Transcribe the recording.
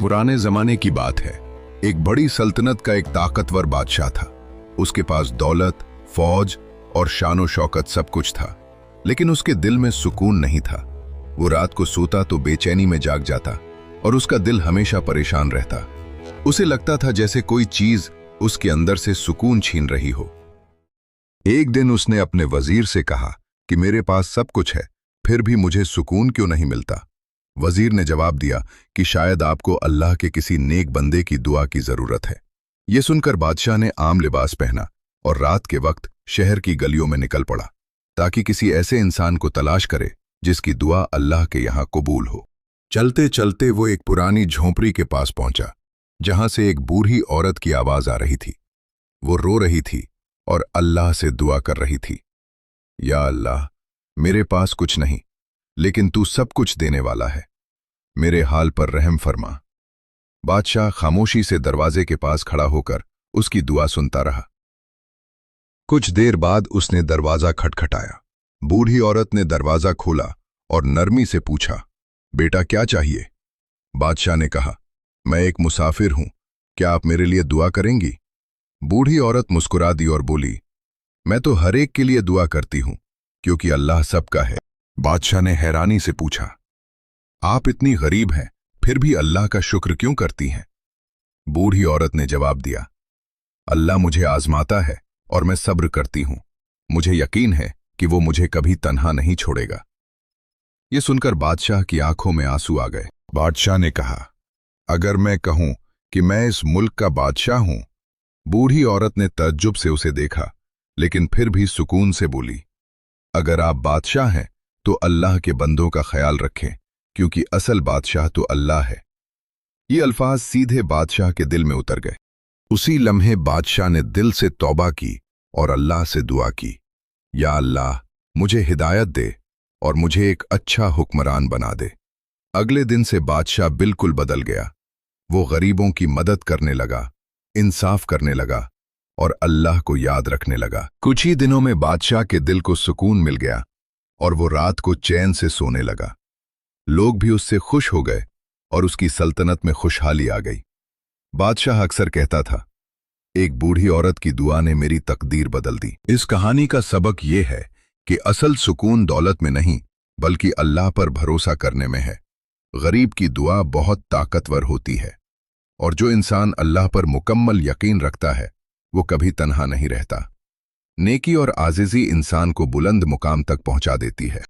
पुराने जमाने की बात है। एक बड़ी सल्तनत का एक ताकतवर बादशाह था। उसके पास दौलत, फौज और शानो शौकत सब कुछ था, लेकिन उसके दिल में सुकून नहीं था। वो रात को सोता तो बेचैनी में जाग जाता और उसका दिल हमेशा परेशान रहता। उसे लगता था जैसे कोई चीज उसके अंदर से सुकून छीन रही हो। एक दिन उसने अपने वजीर से कहा कि मेरे पास सब कुछ है, फिर भी मुझे सुकून क्यों नहीं मिलता। वजीर ने जवाब दिया कि शायद आपको अल्लाह के किसी नेक बंदे की दुआ की जरूरत है। यह सुनकर बादशाह ने आम लिबास पहना और रात के वक्त शहर की गलियों में निकल पड़ा ताकि किसी ऐसे इंसान को तलाश करे जिसकी दुआ अल्लाह के यहाँ कबूल हो। चलते चलते वो एक पुरानी झोंपड़ी के पास पहुंचा, जहां से एक बूढ़ी औरत की आवाज आ रही थी। वो रो रही थी और अल्लाह से दुआ कर रही थी, या अल्लाह, मेरे पास कुछ नहीं, लेकिन तू सब कुछ देने वाला है, मेरे हाल पर रहम फरमा। बादशाह खामोशी से दरवाजे के पास खड़ा होकर उसकी दुआ सुनता रहा। कुछ देर बाद उसने दरवाजा खटखटाया। बूढ़ी औरत ने दरवाजा खोला और नरमी से पूछा, बेटा क्या चाहिए? बादशाह ने कहा, मैं एक मुसाफिर हूं, क्या आप मेरे लिए दुआ करेंगी? बूढ़ी औरत मुस्कुरा दी और बोली, मैं तो हर एक के लिए दुआ करती हूं, क्योंकि अल्लाह सबका है। बादशाह ने हैरानी से पूछा, आप इतनी गरीब हैं, फिर भी अल्लाह का शुक्र क्यों करती हैं? बूढ़ी औरत ने जवाब दिया, अल्लाह मुझे आजमाता है और मैं सब्र करती हूं। मुझे यकीन है कि वो मुझे कभी तन्हा नहीं छोड़ेगा। ये सुनकर बादशाह की आंखों में आंसू आ गए। बादशाह ने कहा, अगर मैं कहूं कि मैं इस मुल्क का बादशाह हूं? बूढ़ी औरत ने तज्जुब से उसे देखा, लेकिन फिर भी सुकून से बोली, अगर आप बादशाह हैं तो अल्लाह के बंदों का ख्याल रखें, क्योंकि असल बादशाह तो अल्लाह है। ये अल्फाज सीधे बादशाह के दिल में उतर गए। उसी लम्हे बादशाह ने दिल से तौबा की और अल्लाह से दुआ की, या अल्लाह, मुझे हिदायत दे और मुझे एक अच्छा हुक्मरान बना दे। अगले दिन से बादशाह बिल्कुल बदल गया। वो गरीबों की मदद करने लगा, इंसाफ करने लगा और अल्लाह को याद रखने लगा। कुछ ही दिनों में बादशाह के दिल को सुकून मिल गया और वो रात को चैन से सोने लगा। लोग भी उससे खुश हो गए और उसकी सल्तनत में खुशहाली आ गई। बादशाह अक्सर कहता था, एक बूढ़ी औरत की दुआ ने मेरी तकदीर बदल दी। इस कहानी का सबक ये है कि असल सुकून दौलत में नहीं, बल्कि अल्लाह पर भरोसा करने में है। गरीब की दुआ बहुत ताकतवर होती है और जो इंसान अल्लाह पर मुकम्मल यकीन रखता है वो कभी तन्हा नहीं रहता। नेकी और आजिज़ी इंसान को बुलंद मुकाम तक पहुंचा देती है।